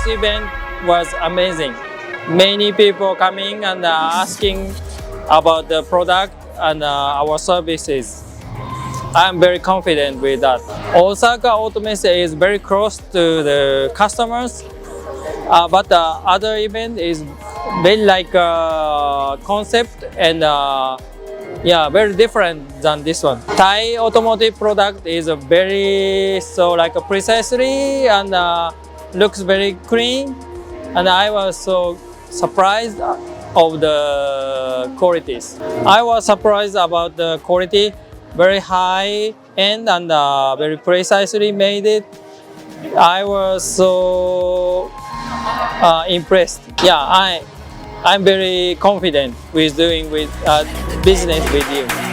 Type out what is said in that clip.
this event was amazing. Many people coming and asking about the product and our services. I'm very confident with that. Osaka Automesse is very close to the customers, but the other event is very like concept and very different than this one. Thai automotive product is a very like precisely and looks very clean, and I was so surprised of the qualities. I was surprised about the quality, very high end and very precisely made it. I was so impressed. Yeah, I'm very confident with doing with business with you.